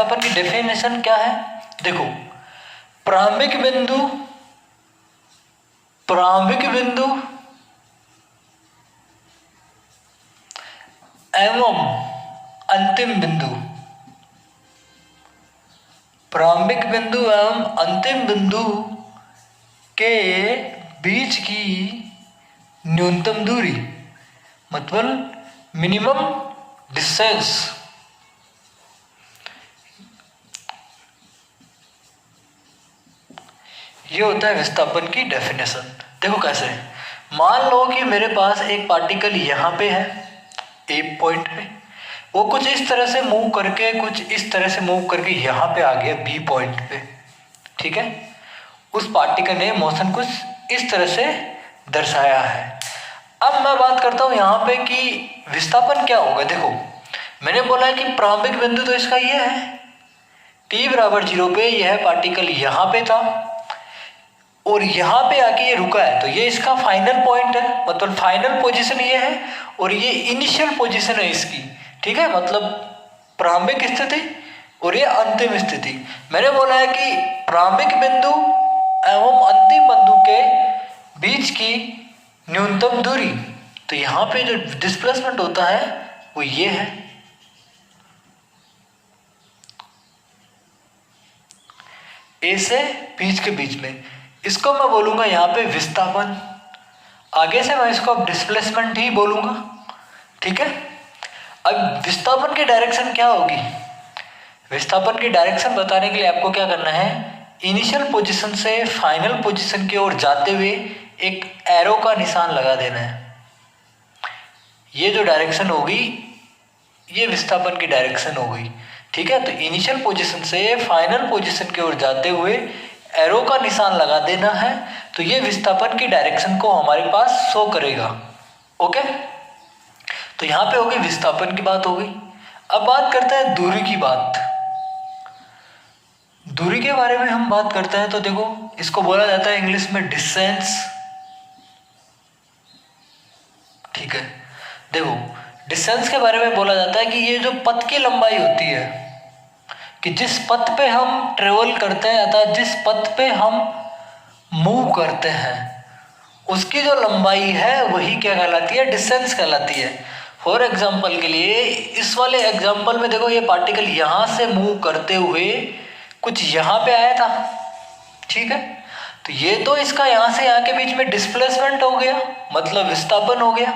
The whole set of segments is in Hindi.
विस्थापन की डेफिनेशन क्या है? देखो, प्रारंभिक बिंदु एवं अंतिम बिंदु, प्रारंभिक बिंदु एवं अंतिम बिंदु के बीच की न्यूनतम दूरी, मतलब मिनिमम डिस्टेंस, ये होता है विस्थापन की डेफिनेशन। देखो कैसे, मान लो कि मेरे पास एक पार्टिकल यहाँ पे है ए पॉइंट पे, वो कुछ इस तरह से मूव करके यहाँ पे आ गया बी पॉइंट पे, ठीक है। उस पार्टिकल ने मोशन कुछ इस तरह से दर्शाया है। अब मैं बात करता हूँ यहाँ पे कि विस्थापन क्या होगा। देखो, मैंने बोला है कि प्रारंभिक बिंदु तो इसका ये है, t=0 पे यह पार्टिकल यहाँ पे था और यहाँ पे आके ये रुका है, तो ये इसका फाइनल पॉइंट है, मतलब फाइनल पोजीशन ये है और ये इनिशियल पोजीशन है इसकी, ठीक है। मतलब प्रारंभिक स्थिति और ये अंतिम स्थिति। मैंने बोला है कि प्रारंभिक बिंदु एवं अंतिम बिंदु के बीच की न्यूनतम दूरी, तो यहाँ पे जो डिस्प्लेसमेंट होता है वो ये है, ए से बीच के बीच में। इसको मैं बोलूंगा यहाँ पे विस्थापन, आगे से मैं इसको अब डिस्प्लेसमेंट ही बोलूंगा, ठीक है। अब विस्थापन की डायरेक्शन क्या होगी? विस्थापन की डायरेक्शन बताने के लिए आपको क्या करना है, इनिशियल पोजीशन से फाइनल पोजीशन की ओर जाते हुए एक एरो का निशान लगा देना है। ये जो डायरेक्शन होगी ये विस्थापन की डायरेक्शन हो गई, ठीक है। तो इनिशियल पोजीशन से फाइनल पोजीशन की ओर जाते हुए एरो का निशान लगा देना है, तो ये विस्थापन की डायरेक्शन को हमारे पास शो करेगा, ओके। तो यहाँ पे हो गई विस्थापन की बात हो गई। अब बात करते हैं दूरी की बात। दूरी के बारे में हम बात करते हैं तो देखो, इसको बोला जाता है इंग्लिश में डिस्टेंस, ठीक है। देखो, डिस्टेंस के बारे में बोला जाता है कि ये जो पथ की लंबाई होती है, कि जिस पथ पे हम ट्रेवल करते हैं अर्थात जिस पथ पे हम मूव करते हैं उसकी जो लंबाई है वही क्या कहलाती है, डिस्टेंस कहलाती है। फॉर एग्जांपल के लिए इस वाले एग्जांपल में देखो, ये पार्टिकल यहाँ से मूव करते हुए कुछ यहाँ पे आया था, ठीक है। तो ये तो इसका यहाँ से यहाँ के बीच में डिस्प्लेसमेंट हो गया, मतलब विस्थापन हो गया।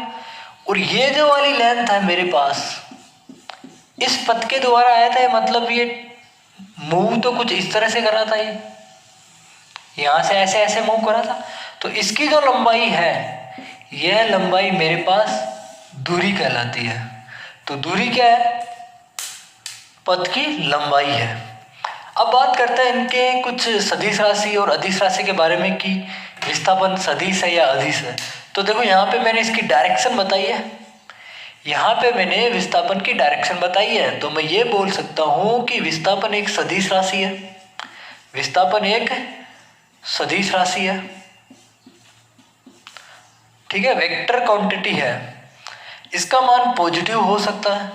और ये जो वाली लेंथ है मेरे पास, इस पथ के द्वारा आया था, मतलब ये मूव तो कुछ इस तरह से कर रहा था, ये यहाँ से ऐसे ऐसे मूव कर रहा था, तो इसकी जो लंबाई है यह लंबाई मेरे पास दूरी कहलाती है। तो दूरी क्या है, पथ की लंबाई है। अब बात करते हैं इनके कुछ सदिश राशि और अदिश राशि के बारे में कि विस्थापन सदिश है या अदिश है। तो देखो, यहाँ पे मैंने इसकी डायरेक्शन बताई है, यहाँ पे मैंने विस्थापन की डायरेक्शन बताई है, तो मैं ये बोल सकता हूँ कि विस्थापन एक सदिश राशि है, विस्थापन एक सदिश राशि है, ठीक है। वेक्टर क्वांटिटी है, इसका मान पॉजिटिव हो सकता है,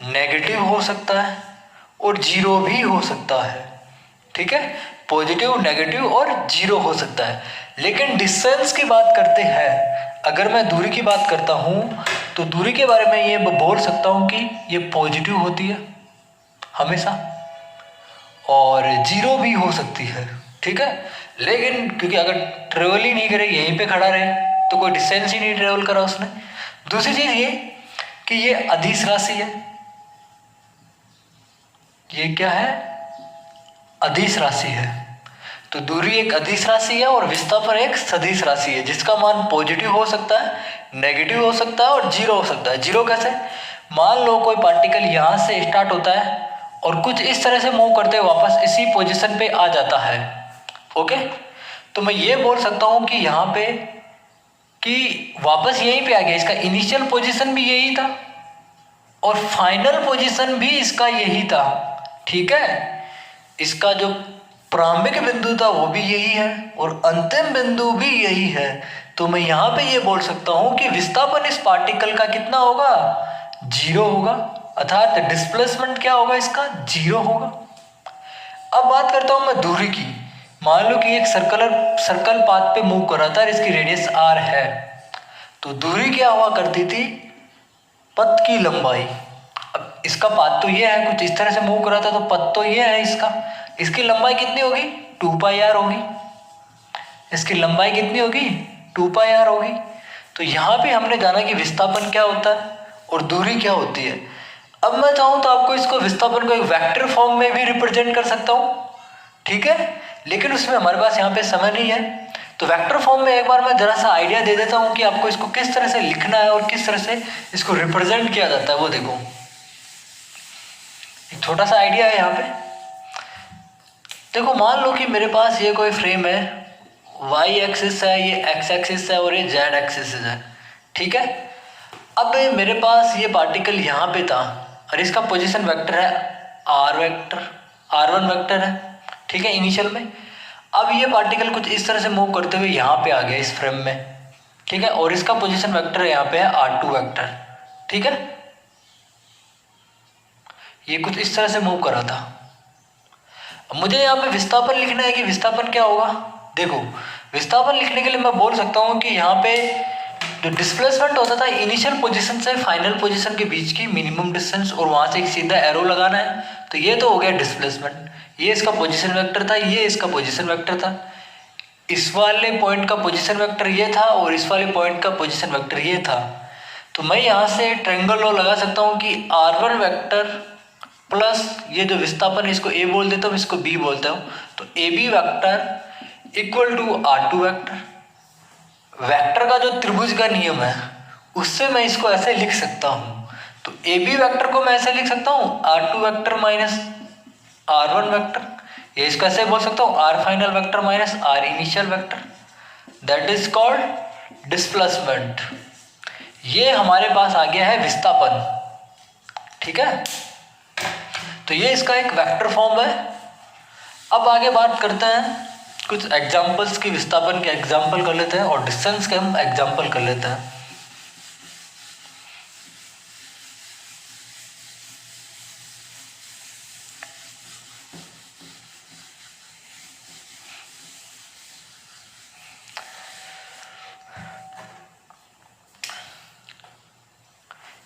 नेगेटिव हो सकता है और जीरो भी हो सकता है, ठीक है। पॉजिटिव, नेगेटिव और जीरो हो सकता है। लेकिन डिस्टेंस की बात करते हैं, अगर मैं दूरी की बात करता हूँ तो दूरी के बारे में ये बोल सकता हूँ कि ये पॉजिटिव होती है हमेशा और जीरो भी हो सकती है, ठीक है। लेकिन क्योंकि अगर ट्रेवल ही नहीं करे, यहीं पे खड़ा रहे, तो कोई डिस्टेंस ही नहीं ट्रेवल करा उसने। दूसरी चीज ये कि ये अदिश राशि है, ये क्या है, अदिश राशि है। तो दूरी एक अदिश राशि है और विस्थापन एक सदिश राशि है, जिसका मान पॉजिटिव हो सकता है, नेगेटिव हो सकता है और जीरो हो सकता है। जीरो कैसे, मान लो कोई पार्टिकल यहाँ से स्टार्ट होता है और कुछ इस तरह से मूव करते हुए वापस इसी पोजीशन पे आ जाता है, ओके। तो मैं ये बोल सकता हूँ कि यहाँ पे कि वापस यहीं पे आ गया, इसका इनिशियल पोजीशन भी यही था और फाइनल पोजीशन भी इसका यही था, ठीक है। इसका जो प्रारंभिक बिंदु था वो भी यही है और अंतिम बिंदु भी यही है। तो मैं यहाँ पे ये बोल सकता हूँ कि विस्थापन इस पार्टिकल का कितना होगा, जीरो होगा, अर्थात डिस्प्लेसमेंट क्या होगा इसका, 0 होगा। अब बात करता हूं मैं दूरी की। मान लो कि एक सर्कल पाथ पे मूव कर रहा था और इसकी रेडियस r है, तो दूरी क्या हुआ करती थी, पथ की लंबाई। अब इसका पाथ तो ये है, कुछ इस तरह से मूव कर रहा था, तो पथ तो ये है इसका, इसकी लंबाई कितनी होगी, 2πr होगी। इसकी लंबाई कितनी होगी, 2πr होगी। तो यहाँ पे हमने जाना कि विस्थापन क्या होता है और दूरी क्या होती है। अब मैं चाहूँ तो आपको इसको विस्थापन को एक वेक्टर फॉर्म में भी रिप्रेजेंट कर सकता हूँ, ठीक है, लेकिन उसमें हमारे पास यहाँ पे समय नहीं है। तो वेक्टर फॉर्म में एक बार मैं जरा सा आइडिया दे देता हूँ कि आपको इसको किस तरह से लिखना है और किस तरह से इसको रिप्रेजेंट किया जाता है। वो देखो, एक छोटा सा आइडिया है यहाँ पे। देखो, मान लो कि मेरे पास ये कोई फ्रेम है, y एक्सिस है, ये x एक्सिस है और ये z एक्सिस है, ठीक है। अब मेरे पास ये पार्टिकल यहाँ पे था और इसका पोजीशन वेक्टर है r1 वेक्टर है, ठीक है, इनिशियल में। अब ये पार्टिकल कुछ इस तरह से मूव करते हुए यहाँ पे आ गया इस फ्रेम में, ठीक है, और इसका पोजीशन वेक्टर यहाँ पे है r2 वेक्टर, ठीक है। ये कुछ इस तरह से मूव कर रहा था। अब मुझे यहाँ पे विस्थापन लिखना है कि विस्थापन क्या होगा। देखो, विस्थापन लिखने के लिए मैं बोल सकता हूँ कि यहाँ पे जो डिस्प्लेसमेंट होता था इनिशियल पोजीशन से फाइनल पोजीशन के बीच की मिनिमम डिस्टेंस, और वहाँ से एक सीधा एरो लगाना है, तो ये तो हो गया डिस्प्लेसमेंट। ये इसका पोजीशन वेक्टर था, ये इसका पोजीशन वेक्टर था, इस वाले पॉइंट का पोजीशन वेक्टर ये था और इस वाले पॉइंट का पोजीशन वेक्टर ये था। तो मैं यहाँ से ट्रायंगल लॉ लगा सकता हूँ कि r1 वेक्टर प्लस ये जो विस्थापन है इसको a बोल देता हूँ, इसको b बोलता हूँ, तो ab vector equal to r2 vector. Vector का जो त्रिभुज का नियम है उससे मैं इसको ऐसे लिख सकता हूँ। तो ab वेक्टर को मैं ऐसे लिख सकता हूँ, r2 vector minus r1 vector, ये इसको ऐसे बोल सकता हूँ, r final vector minus r initial vector, that is called displacement. ये हमारे पास आ गया है विस्थापन, ठीक है। तो ये इसका एक वेक्टर फॉर्म है। अब आगे बात करते हैं कुछ एग्जांपल्स की, विस्थापन के एग्जांपल कर लेते हैं और डिस्टेंस के हम एग्जांपल कर लेते हैं।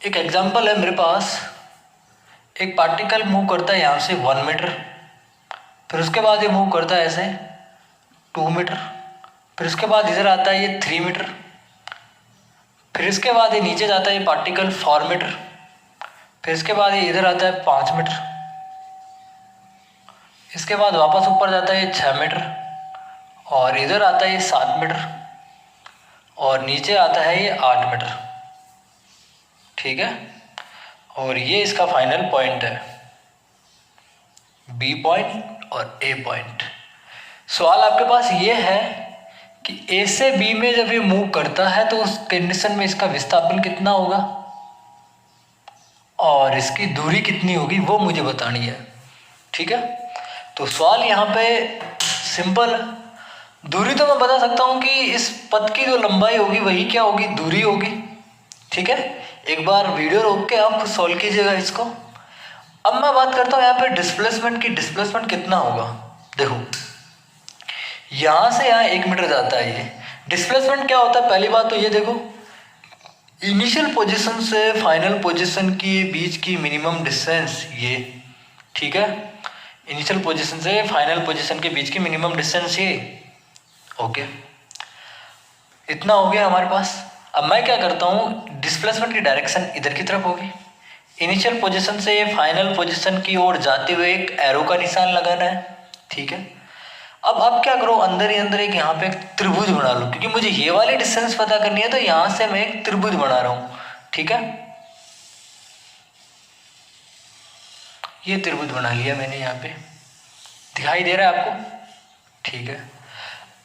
एक एग्जांपल है मेरे पास, एक पार्टिकल मूव करता है यहाँ से 1 मीटर, फिर उसके बाद ये मूव करता है ऐसे 2 मीटर, फिर उसके बाद इधर आता है ये 3 मीटर, फिर इसके बाद ये नीचे जाता है ये पार्टिकल 4 मीटर, फिर इसके बाद ये इधर आता है 5 मीटर, इसके बाद वापस ऊपर जाता है ये 6 मीटर, और इधर आता है ये 7 मीटर, और नीचे आता है ये 8 मीटर, ठीक है। और ये इसका फाइनल पॉइंट है, बी पॉइंट और ए पॉइंट। सवाल आपके पास ये है कि ए से बी में जब ये मूव करता है तो उस कंडीशन में इसका विस्थापन कितना होगा और इसकी दूरी कितनी होगी, वो मुझे बतानी है, ठीक है। तो सवाल यहाँ पे सिंपल है। दूरी तो मैं बता सकता हूँ कि इस पथ की जो लंबाई होगी वही क्या होगी, दूरी होगी, ठीक है। एक बार वीडियो रोक के आप सॉल्व कीजिएगा इसको। अब मैं बात करता हूँ यहाँ पे डिस्प्लेसमेंट की, डिस्प्लेसमेंट कितना होगा। देखो, यहाँ से यहाँ 1 मीटर जाता है ये डिस्प्लेसमेंट। क्या होता है, पहली बात तो ये देखो, इनिशियल पोजीशन से फाइनल पोजीशन के बीच की मिनिमम डिस्टेंस ये, ठीक है। इनिशियल पोजीशन से फाइनल पोजीशन के बीच की मिनिमम डिस्टेंस ये, ओके, इतना हो गया हमारे पास। अब मैं क्या करता हूँ, डिस्प्लेसमेंट की डायरेक्शन इधर की तरफ होगी, इनिशियल पोजीशन से फाइनल पोजीशन की ओर जाते हुए एक एरो का निशान लगाना है, ठीक है। अब क्या करो, अंदर ही अंदर एक यहाँ पे एक त्रिभुज बना लो, क्योंकि मुझे ये वाली डिस्टेंस पता करनी है, तो यहाँ से मैं एक त्रिभुज बना रहा हूँ, ठीक है। ये त्रिभुज बना लिया मैंने, यहाँ पे दिखाई दे रहा है आपको, ठीक है।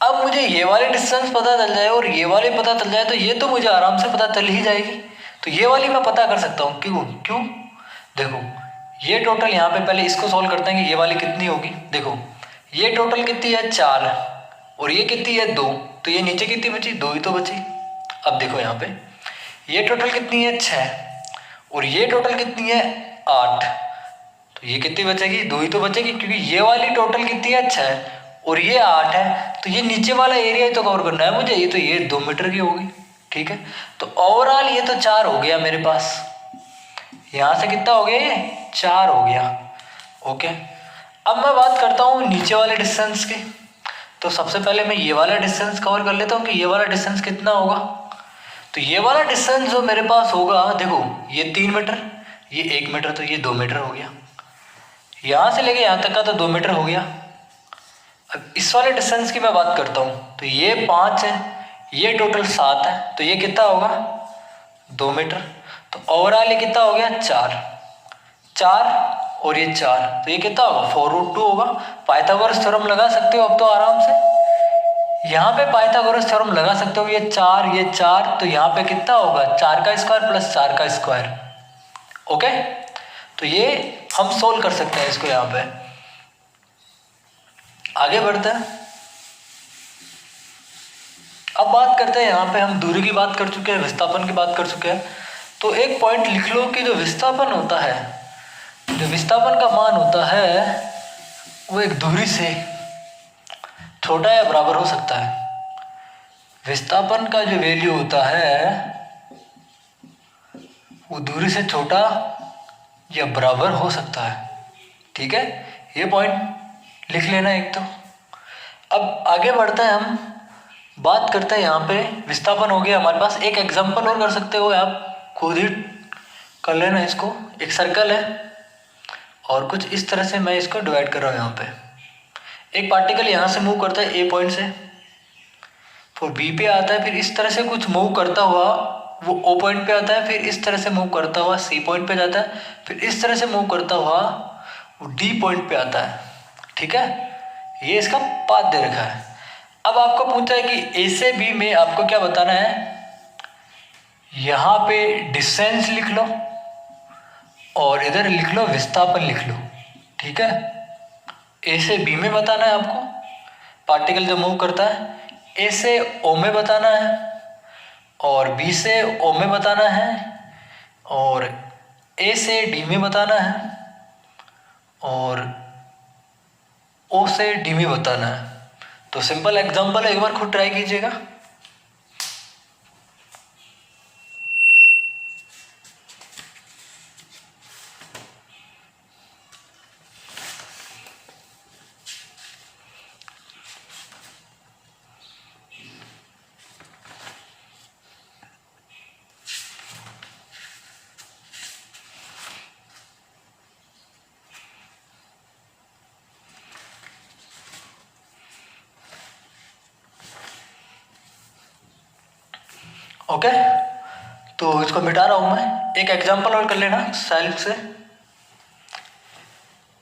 अब मुझे ये वाली डिस्टेंस पता चल जाए और ये वाली पता चल जाए, तो ये तो मुझे आराम से पता चल ही जाएगी। तो ये वाली मैं पता कर सकता हूँ, क्यों देखो, ये टोटल यहाँ पे पहले इसको सॉल्व करते हैं कि ये वाली कितनी होगी। देखो, ये टोटल कितनी है 4 और ये कितनी है 2, तो ये नीचे कितनी बची, 2 ही तो बची। अब देखो यहाँ पे ये टोटल कितनी है 6 और ये टोटल कितनी है 8, तो ये कितनी बचेगी? 2 ही तो बचेगी, क्योंकि ये वाली टोटल कितनी है? 6 और ये 8 है, तो ये नीचे वाला एरिया ही तो कवर करना है मुझे, ये तो ये 2 मीटर की होगी। ठीक है, तो ओवरऑल ये तो 4 हो गया मेरे पास, यहाँ से कितना हो गया? ये 4 हो गया। ओके, अब मैं बात करता हूँ नीचे वाले डिस्टेंस की। तो सबसे पहले मैं ये वाला डिस्टेंस कवर कर लेता हूँ कि ये वाला डिस्टेंस कितना होगा। तो ये वाला डिस्टेंस जो मेरे पास होगा, देखो ये 3 मीटर, ये 1 मीटर, तो ये 2 मीटर हो गया। यहाँ से लेके यहाँ तक का तो 2 मीटर हो गया। अब इस वाले डिस्टेंस की मैं बात करता हूँ, तो ये 5 है, ये टोटल 7 है, तो ये कितना होगा? 2 मीटर। तो ओवरऑल ये कितना हो गया? 4 और ये 4, तो ये कितना होगा? 4√2 होगा। पाइथागोरस थ्योरम लगा सकते हो अब तो आराम से, यहाँ पे पाइथागोरस थ्योरम लगा सकते हो। ये 4, तो यहाँ पे कितना होगा? 4 का स्क्वायर प्लस 4 का स्क्वायर। ओके, तो ये हम सोल्व कर सकते हैं इसको। यहाँ पे आगे बढ़ते हैं, अब बात करते हैं, यहाँ पे हम दूरी की बात कर चुके हैं, विस्थापन की बात कर चुके हैं। तो एक पॉइंट लिख लो कि जो विस्थापन होता है, जो विस्थापन का मान होता है, वो एक दूरी से छोटा या बराबर हो सकता है। विस्थापन का जो वैल्यू होता है वो दूरी से छोटा या बराबर हो सकता है। ठीक है, ये पॉइंट लिख लेना एक तो। अब आगे बढ़ते हैं, हम बात करते हैं यहाँ पे विस्थापन हो गया हमारे पास। एक एग्जांपल और कर सकते हो आप, खुद ही कर लेना इसको। एक सर्कल है और कुछ इस तरह से मैं इसको डिवाइड कर रहा हूँ। यहाँ पे एक पार्टिकल यहाँ से मूव करता है ए पॉइंट से, फिर बी पे आता है, फिर इस तरह से कुछ मूव करता हुआ वो ओ पॉइंट पे आता है, फिर इस तरह से मूव करता हुआ सी पॉइंट पे जाता है, फिर इस तरह से मूव करता हुआ वो डी पॉइंट पे आता है। ठीक है, ये इसका पाथ दे रखा है। अब आपको पूछा है कि ए से बी में आपको क्या बताना है। यहाँ पे डिस्टेंस लिख लो और इधर लिख लो विस्थापन लिख लो। ठीक है, ए से बी में बताना है आपको, पार्टिकल जब मूव करता है। ए से ओ में बताना है और बी से ओ में बताना है और ए से डी में बताना है और ओ से डी में बताना है। तो सिंपल एग्जांपल एक बार खुद ट्राई कीजिएगा। ओके, तो इसको मिटा रहा हूं मैं। एक एग्जांपल और कर लेना सेल्फ से।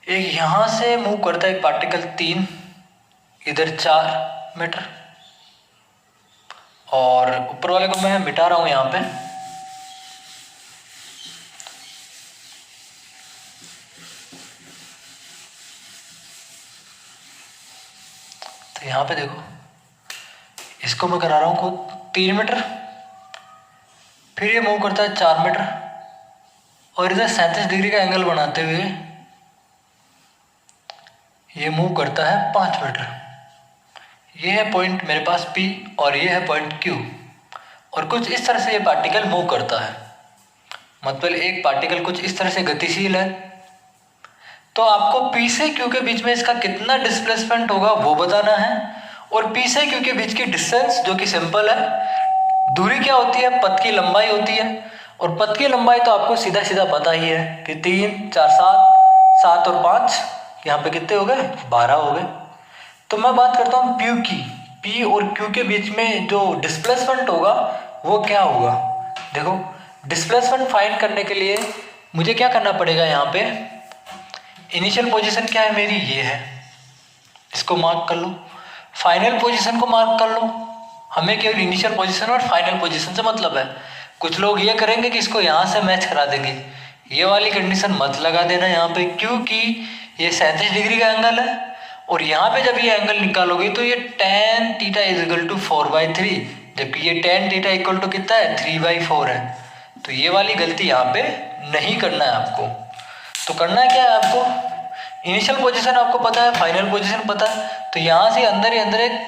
एक यहां से मूव करता है एक पार्टिकल 3, इधर 4 मीटर, और ऊपर वाले को मैं मिटा रहा हूं यहाँ पे। तो यहाँ पे देखो, इसको मैं करा रहा हूँ खुद 3 मीटर, फिर ये मूव करता है 4 मीटर और इधर 37 डिग्री का एंगल बनाते हुए ये मूव करता है 5 मीटर। ये है पॉइंट मेरे पास P और ये है पॉइंट Q, और कुछ इस तरह से ये पार्टिकल मूव करता है। मतलब एक पार्टिकल कुछ इस तरह से गतिशील है, तो आपको P से Q के बीच में इसका कितना डिस्प्लेसमेंट होगा वो बताना है, और P से Q के बीच की डिस्टेंस जो कि सिंपल है, दूरी क्या होती है? पथ की लंबाई होती है, और पथ की लंबाई तो आपको सीधा सीधा पता ही है कि 3, 4, 7 और 5, यहाँ पे कितने हो गए? 12 हो गए। तो मैं बात करता हूँ P की। P और Q के बीच में जो डिस्प्लेसमेंट होगा वो क्या होगा? देखो, डिस्प्लेसमेंट फाइंड करने के लिए मुझे क्या करना पड़ेगा? यहाँ पे इनिशियल पोजीशन क्या है मेरी? ये है, इसको मार्क कर लो। फाइनल पोजीशन को मार्क कर लो। हमें केवल इनिशियल पोजीशन और फाइनल पोजीशन से मतलब है। कुछ लोग ये करेंगे कि इसको यहाँ से मैच करा देंगे, ये वाली कंडीशन मत लगा देना यहाँ पे, क्योंकि ये 37 डिग्री का एंगल है, और यहाँ पे जब ये एंगल निकालोगे तो ये tan theta is equal to 4/3, जबकि ये tan थीटा इक्वल टू कितना है? 3/4 है। तो ये वाली गलती यहाँ पे नहीं करना है आपको। तो करना है क्या है आपको, इनिशियल पोजीशन आपको पता है, फाइनल पोजीशन पता है, तो यहाँ से अंदर ही अंदर एक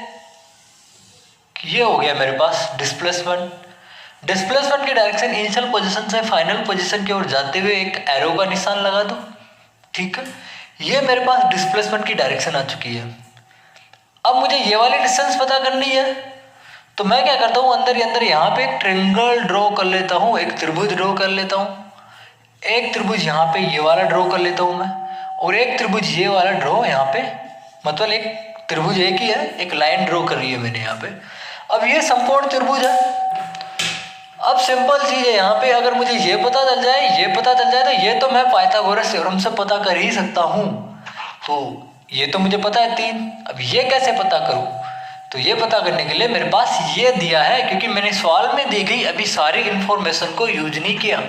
ये हो गया मेरे पास डिस्प्लेसमेंट। डिस्प्लेसमेंट की डायरेक्शन इनिशियल पोजीशन से फाइनल पोजीशन की ओर जाते हुए एक एरो का निशान लगा दो, ठीक है। ये मेरे पास डिस्प्लेसमेंट की डायरेक्शन आ चुकी है। अब मुझे ये वाली डिस्टेंस पता करनी है, तो मैं क्या करता हूँ, अंदर ही अंदर यहाँ पे एक ट्रायंगल ड्रॉ कर लेता हूँ, एक त्रिभुज ड्रॉ कर लेता हूँ। एक त्रिभुज यहाँ पे ये वाला ड्रॉ कर लेता हूँ मैं, और एक त्रिभुज ये वाला ड्रॉ यहाँ पे, मतलब एक त्रिभुज एक ही है, एक लाइन ड्रॉ कर रही है मैंने यहाँ पे। अब ये समकोण त्रिभुज है। अब सिंपल चीज है यहाँ पे, अगर मुझे ये पता चल जाए, ये पता चल जाए, तो ये तो मैं पाइथागोरस थ्योरम से पता कर ही सकता हूँ। तो ये तो मुझे पता है 3, अब ये कैसे पता करूँ, तो ये पता करने के लिए मेरे पास ये दिया है, क्योंकि मैंने सवाल में दी गई अभी सारी इन्फॉर्मेशन को यूज नहीं किया,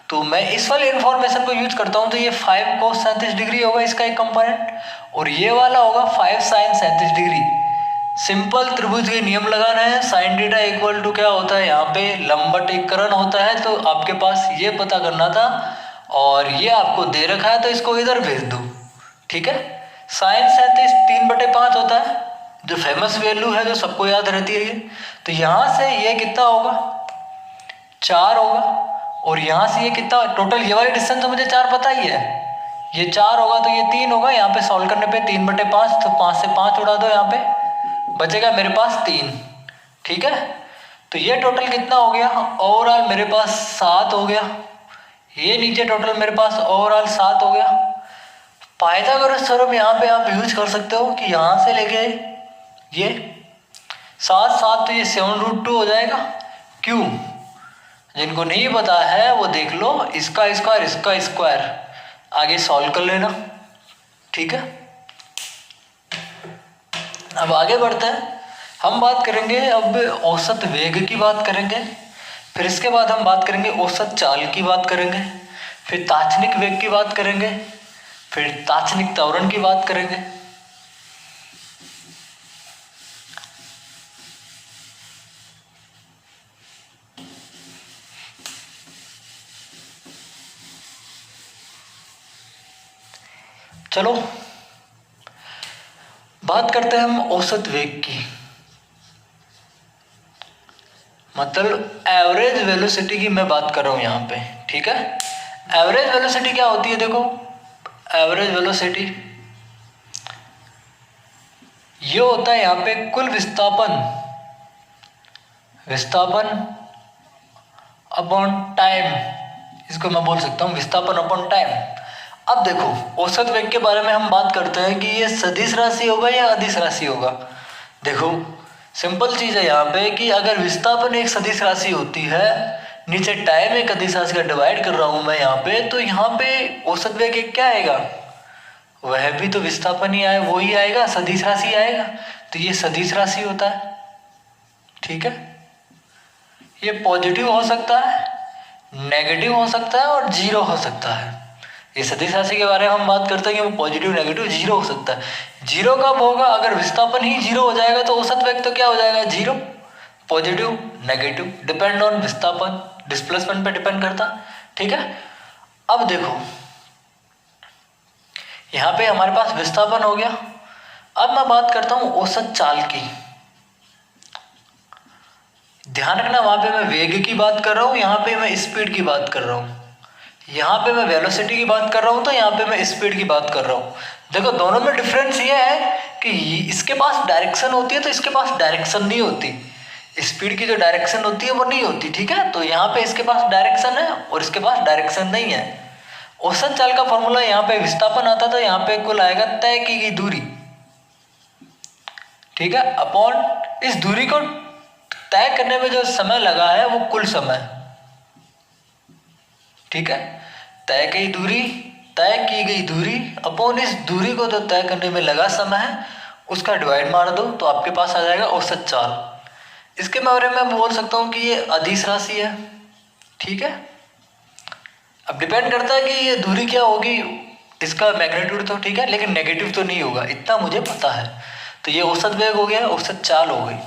तो मैं इस वाले इन्फॉर्मेशन को यूज करता हूँ। तो ये 5 cos 37 डिग्री होगा इसका एक कंपोनेंट, और ये वाला होगा 5 sin 37 डिग्री। सिंपल त्रिभुज के नियम लगाना है। साइन थीटा इक्वल टू क्या होता है, यहाँ पे लंबवत एक करण होता है, तो आपके पास ये पता करना था, और ये आपको दे रखा है तो इसको इधर भेज दो, ठीक है। साइन 37 3/5 होता है, जो फेमस वैल्यू है, जो सबको याद रहती है ये। तो यहाँ से ये कितना होगा, 4 होगा, और यहाँ से ये कितना, टोटल ये वाली डिस्टेंस तो मुझे 4 पता ही है, ये 4 होगा तो ये 3 होगा। यहाँ पे सॉल्व करने पे 3/5, तो 5 से 5 उड़ा दो, यहाँ पे बचेगा मेरे पास 3, ठीक है। तो ये टोटल कितना हो गया, ओवरऑल मेरे पास 7 हो गया। ये नीचे टोटल मेरे पास ओवरऑल 7 हो गया। पाइथागोरस थ्योरम यहाँ पे आप यूज कर सकते हो कि यहाँ से लेके ये 7 7, तो ये 7√2 हो जाएगा। क्यों, जिनको नहीं पता है वो देख लो, इसका स्क्वायर इसका स्क्वायर, आगे सॉल्व कर लेना, ठीक है। अब आगे बढ़ते हैं, हम बात करेंगे अब औसत वेग की बात करेंगे, फिर इसके बाद हम बात करेंगे औसत चाल की बात करेंगे, फिर तात्क्षणिक वेग की बात करेंगे, फिर तात्क्षणिक त्वरण की बात करेंगे। चलो बात करते हैं हम औसत वेग की, मतलब एवरेज वेलोसिटी की मैं बात कर रहा हूं यहाँ पे, ठीक है। एवरेज वेलोसिटी क्या होती है, देखो एवरेज वेलोसिटी ये होता है यहाँ पे कुल विस्थापन अपॉन टाइम, इसको मैं बोल सकता हूँ विस्थापन अपॉन टाइम। अब देखो औसत वेग के बारे में हम बात करते हैं कि ये सदिश राशि होगा या अदिश राशि होगा। देखो सिंपल चीज़ है यहाँ पे कि अगर विस्थापन एक सदिश राशि होती है, नीचे टाइम एक अदिश राशि का डिवाइड कर रहा हूँ मैं यहाँ पे, तो यहाँ पे औसत वेग एक क्या आएगा, वह भी तो विस्थापन ही आए, वो ही आएगा, सदिश राशि आएगा, तो ये सदिश राशि होता है, ठीक है। ये पॉजिटिव हो सकता है, नेगेटिव हो सकता है और जीरो हो सकता है। ये सदिश राशि के बारे में हम बात करते हैं कि वो पॉजिटिव नेगेटिव जीरो हो सकता है। जीरो कब होगा, अगर विस्थापन ही जीरो हो जाएगा तो औसत वेग तो क्या हो जाएगा, zero. Positive negative depend on विस्थापन, डिस्प्लेसमेंट पे डिपेंड करता, ठीक है। अब देखो यहाँ पे हमारे पास विस्थापन हो गया। अब मैं बात करता हूँ औसत चाल की। ध्यान रखना वहां पे मैं वेग की बात कर रहा हूँ, यहाँ पे मैं स्पीड की बात कर रहा हूँ। यहाँ पे मैं वेलोसिटी की बात कर रहा हूँ, तो यहाँ पे मैं स्पीड की बात कर रहा हूँ। देखो दोनों में डिफरेंस ये है कि इसके पास डायरेक्शन होती है तो इसके पास डायरेक्शन नहीं होती। स्पीड की जो डायरेक्शन होती है वो नहीं होती, ठीक है। तो यहाँ पे इसके पास डायरेक्शन है और इसके पास डायरेक्शन नहीं है। औसत चाल का फॉर्मूला यहाँ पे विस्थापन आता तो यहाँ पे कुल आएगा तय की गई दूरी, ठीक है, अपॉन इस दूरी को तय करने में जो समय लगा है वो कुल समय, ठीक है। तय की गई दूरी अपॉन इस दूरी को जो तय करने में लगा समय है उसका डिवाइड मार दो, तो आपके पास आ जाएगा औसत चाल। इसके बारे में मैं बोल सकता हूँ कि ये अदिश राशि है, ठीक है। अब डिपेंड करता है कि ये दूरी क्या होगी, इसका मैग्नीट्यूड तो ठीक है, लेकिन नेगेटिव तो नहीं होगा, इतना मुझे पता है। तो ये औसत वेग हो गया, औसत चाल हो गई,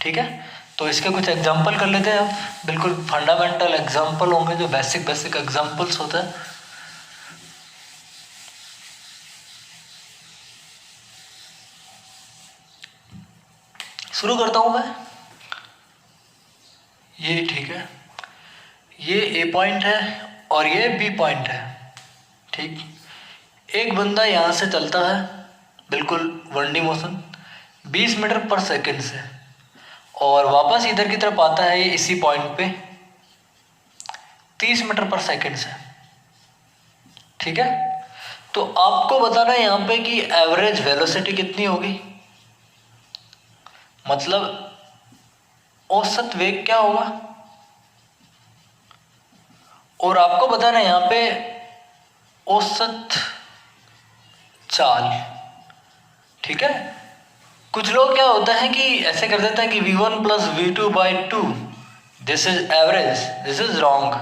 ठीक है। तो इसके कुछ एग्जाम्पल कर लेते हैं अब, बिल्कुल फंडामेंटल एग्जाम्पल होंगे, जो बेसिक एग्जाम्पल्स होते हैं। शुरू करता हूँ मैं। ये ठीक है, ये ए पॉइंट है और ये बी पॉइंट है। ठीक, एक बंदा यहाँ से चलता है बिल्कुल 1D मोशन 20 मीटर पर सेकंड से, और वापस इधर की तरफ आता है ये इसी पॉइंट पे 30 मीटर पर सेकंड से। ठीक है, तो आपको बताना है यहाँ पे कि एवरेज वेलोसिटी कितनी होगी, मतलब औसत वेग क्या होगा, और आपको बताना है यहाँ पे औसत चाल। ठीक है, कुछ लोग क्या होता है कि ऐसे कर देता है कि v1 plus v2/2 this is average, this is wrong.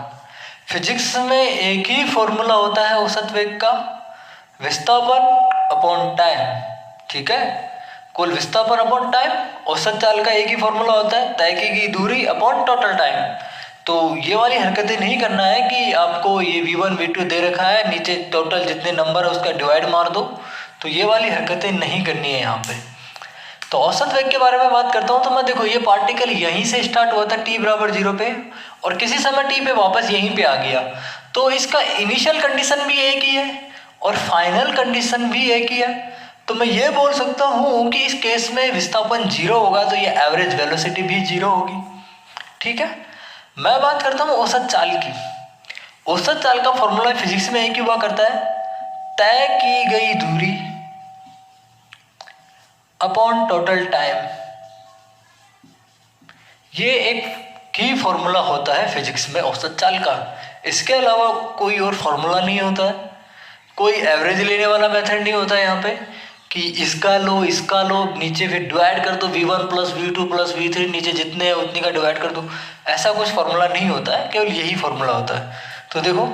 Physics में एक ही फॉर्मूला होता है औसत वेग का, विस्थापन अपॉन टाइम। ठीक है, कुल विस्थापन अपॉन टाइम, औसत चाल का एक ही फॉर्मूला होता है, तय की गई दूरी अपॉन टोटल टाइम। तो ये वाली हरकतें नहीं करना है कि आपको ये v1 v2 दे रखा है, नीचे टोटल जितने नंबर है उसका डिवाइड मार दो, तो ये वाली हरकतें नहीं करनी है यहाँ पे। तो औसत वेग के बारे में बात करता हूँ तो मैं देखो, ये पार्टिकल यहीं से स्टार्ट हुआ था t बराबर 0 पे, और किसी समय t पे वापस यहीं पे आ गया, तो इसका इनिशियल कंडीशन भी एक ही है और फाइनल कंडीशन भी एक ही है। तो मैं ये बोल सकता हूँ कि इस केस में विस्थापन 0 होगा तो ये एवरेज वेलोसिटी भी 0 होगी। ठीक है, मैं बात करता हूँ औसत चाल की। औसत चाल का फॉर्मूला फिजिक्स में एक ही हुआ करता है, तय की गई दूरी अपॉन टोटल टाइम। ये एक की फॉर्मूला होता है फिजिक्स में औसत चाल का, इसके अलावा कोई और फॉर्मूला नहीं होता है, कोई एवरेज लेने वाला मेथड नहीं होता है यहाँ पे कि इसका लो नीचे फिर डिवाइड कर दो v1 plus v2 plus v3, नीचे जितने हैं उतनी का डिवाइड कर दो, ऐसा कुछ फॉर्मूला नहीं होता है, केवल यही फॉर्मूला होता है। तो देखो,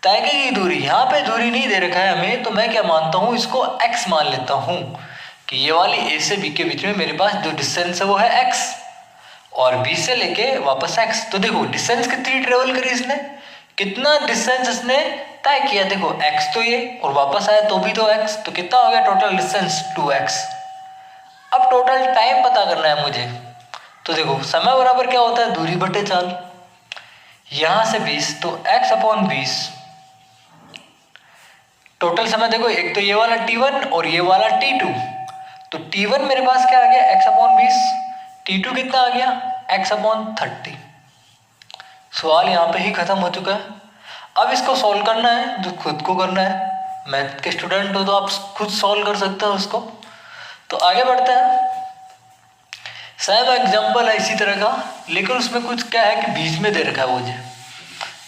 तय की दूरी, यहाँ पे दूरी नहीं दे रखा है हमें, तो मैं क्या मानता हूँ, इसको x मान लेता हूँ कि ये वाली a से b के बीच में मेरे पास जो डिस्टेंस है वो है x, और b से लेके वापस x। तो देखो डिस्टेंस कितनी ट्रेवल करी इसने, कितना डिस्टेंस इसने तय किया, देखो x तो ये, और वापस आया तो भी तो x, तो कितना हो गया टोटल डिस्टेंस 2x। अब टोटल टाइम पता करना है मुझे, तो देखो समय बराबर क्या होता है, दूरी बटे चाल, यहां से 20 तो x अपॉन 20। टोटल समय देखो, एक तो ये वाला t1 और ये वाला t2, तो t1 मेरे पास क्या आ गया x अपॉन 20, t2 कितना आ गया x अपॉन 30। सवाल यहाँ पे ही खत्म हो चुका है। अब इसको सॉल्व करना है, जो खुद को करना है, मैथ के स्टूडेंट हो तो आप खुद सॉल्व कर सकते हो उसको। तो आगे बढ़ते हैं, सेम एग्जांपल है इसी तरह का, लेकिन उसमें कुछ क्या है कि बीच में दे रखा है मुझे,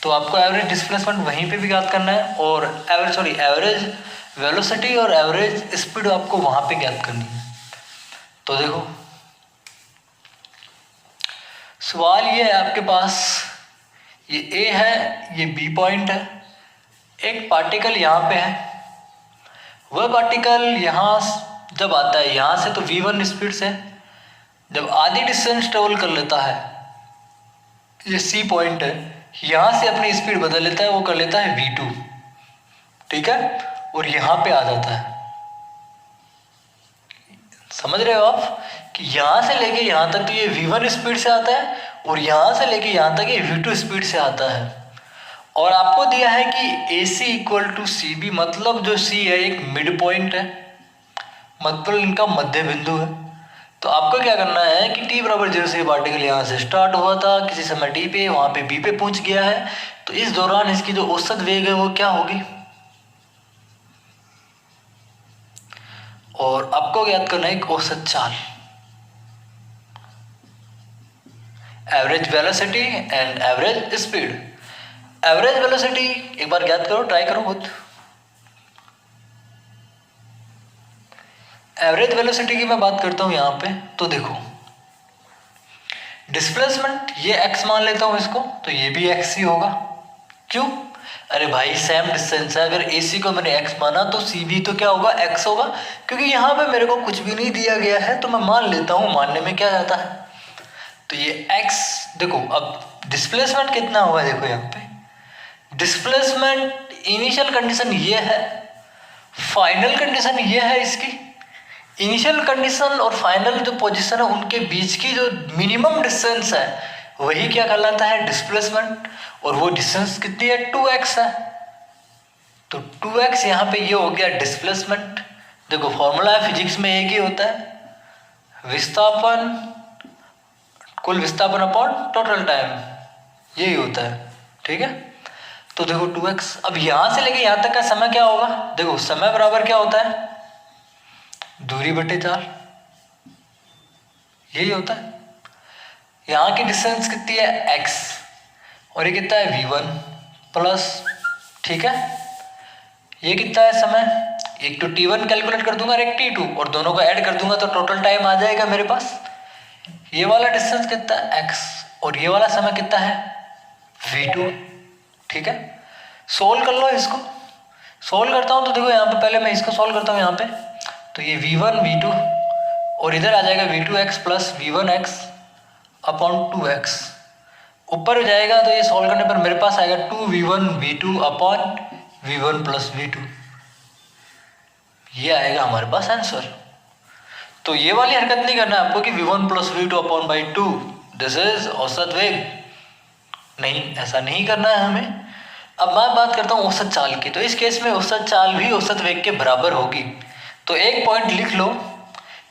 तो आपको एवरेज डिस्प्लेसमेंट वहीं पे भी ज्ञात करना है, और एवरेज वेलोसिटी और एवरेज स्पीड आपको वहां पे ज्ञात करनी है। तो देखो सवाल ये है आपके पास, ये A है, ये B पॉइंट है, एक पार्टिकल यहाँ पे है, वह पार्टिकल यहाँ जब आता है यहाँ से तो v1 स्पीड से, जब आधी डिस्टेंस ट्रेवल कर लेता है, ये C पॉइंट है, यहाँ से अपनी स्पीड बदल लेता है, वो कर लेता है v2। ठीक है, और यहाँ पे आ जाता है, समझ रहे हो आप कि यहाँ से लेके यहाँ तक तो ये v1 स्पीड से आता है, और यहाँ से लेके यहाँ तक ये v2 स्पीड से आता है। और आपको दिया है कि AC इक्वल टू CB, मतलब जो C है एक मिड पॉइंट है, मतलब इनका मध्य बिंदु है। तो आपको क्या करना है कि t बराबर 0 से पार्टिकल यहाँ से स्टार्ट हुआ था, किसी समय t पे, वहाँ पे B पे पहुँच गया है, तो इस दौरान इसकी जो औसत वेग है वो क्या होगी, और आपको ज्ञात करना है एक औसत चाल, average velocity and average speed. Average velocity एक बार ज्ञात करो, ट्राई करो खुद। एवरेज वेलोसिटी की मैं बात करता हूं यहाँ पे, तो देखो डिस्प्लेसमेंट ये x मान लेता हूं इसको, तो ये भी x ही होगा। क्यों, अरे भाई सेम डिस्टेंस है, अगर AC को मैंने x माना तो CB तो क्या होगा, x होगा, क्योंकि यहाँ पे मेरे को कुछ भी नहीं दिया गया है, तो मैं मान लेता हूँ, मानने में क्या जाता है। तो ये x, देखो अब डिस्प्लेसमेंट कितना हुआ, देखो यहाँ पे डिस्प्लेसमेंट इनिशियल कंडीशन ये है, फाइनल कंडीशन ये है इसकी, इनिशियल कंडीशन और फाइनल जो पोजीशन है उनके बीच की जो मिनिमम डिस्टेंस है वही क्या कहलाता है, डिस्प्लेसमेंट। और वो डिस्टेंस कितनी है, 2x है। तो 2x यहाँ पे ये हो गया डिस्प्लेसमेंट। देखो फॉर्मूला है फिजिक्स में एक ही होता है, विस्थापन कुल विस्थापन अपॉन टोटल टाइम, यही होता है, ठीक है। तो देखो 2x, अब यहां से लेके यहां तक का समय क्या होगा, देखो समय बराबर क्या होता है, दूरी बटे 4, यही होता है। यहाँ की डिस्टेंस कितनी है x और ये कितना है v1 प्लस, ठीक है। ये कितना है समय, एक तो t1 कैलकुलेट कर दूंगा और एक t2 और दोनों को ऐड कर दूंगा तो टोटल टाइम आ जाएगा मेरे पास। ये वाला डिस्टेंस कितना है x और ये वाला समय कितना है v2, ठीक है। सोल्व कर लो इसको, सोल्व करता हूँ तो देखो यहाँ पे पहले मैं इसको सोल्व करता हूँ यहाँ पे, तो ये v1 v2 और इधर आ जाएगा v2x plus v1x upon 2x, ऊपर हो जाएगा तो ये सॉल्व करने पर मेरे पास आएगा 2v1 v2 upon v1 plus v2, ये आएगा हमारे पास आंसर। तो ये वाली हरकत नहीं करना है आपको कि v1 plus v2 upon by 2 this is औसत वेग, नहीं ऐसा नहीं करना है हमें। अब मैं बात करता हूँ औसत चाल की, तो इस केस में औसत चाल भी औसत वेग के बराबर होगी। तो एक पॉइंट लिख लो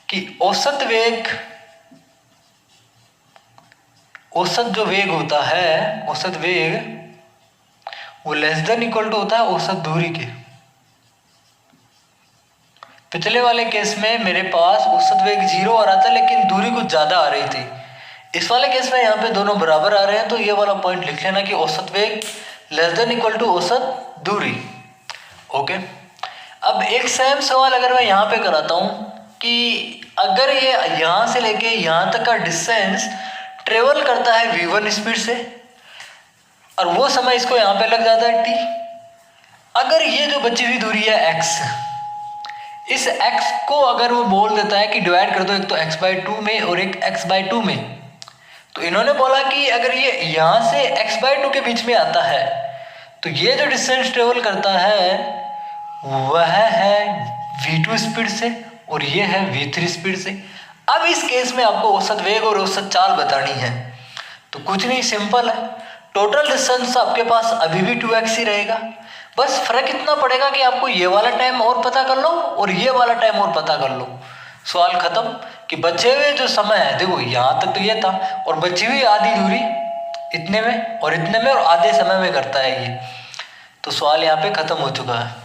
कि औसत वेग, औसत जो वेग होता है, औसत वेग वो लेस देन इक्वल टू होता है औसत दूरी के। पिछले वाले केस में मेरे पास औसत वेग 0 आ रहा था लेकिन दूरी कुछ ज्यादा आ रही थी, इस वाले केस में यहाँ पे दोनों बराबर आ रहे हैं। तो ये वाला पॉइंट लिख लेना कि औसत वेग लेस देन इक्वल टू औसत दूरी, ओके। अब एक सेम सवाल अगर मैं यहाँ पे कराता हूँ कि अगर ये यहाँ से लेके यहाँ तक का डिस्टेंस ट्रेवल करता है v1 स्पीड से और वो समय इसको यहाँ पे लग जाता है t, अगर ये जो बची हुई दूरी है x, इस x को अगर वो बोल देता है कि डिवाइड कर दो एक तो x/2 में और एक x/2 में, तो इन्होंने बोला कि अगर ये यहाँ से x/2 के बीच में आता है तो ये जो डिस्टेंस ट्रेवल करता है वह है v2 स्पीड से और ये है v3 स्पीड से। अब इस केस में आपको औसत वेग और औसत चाल बतानी है, तो कुछ नहीं, सिंपल है, टोटल डिस्टेंस आपके पास अभी भी 2x ही रहेगा, बस फर्क इतना पड़ेगा कि आपको ये वाला टाइम और पता कर लो और ये वाला टाइम और पता कर लो, सवाल खत्म। कि बचे हुए जो समय है, देखो यहाँ तक तो ये था और बची हुई आधी दूरी इतने में और इतने में और आधे समय में करता है ये, तो सवाल यहाँ पे खत्म हो चुका है।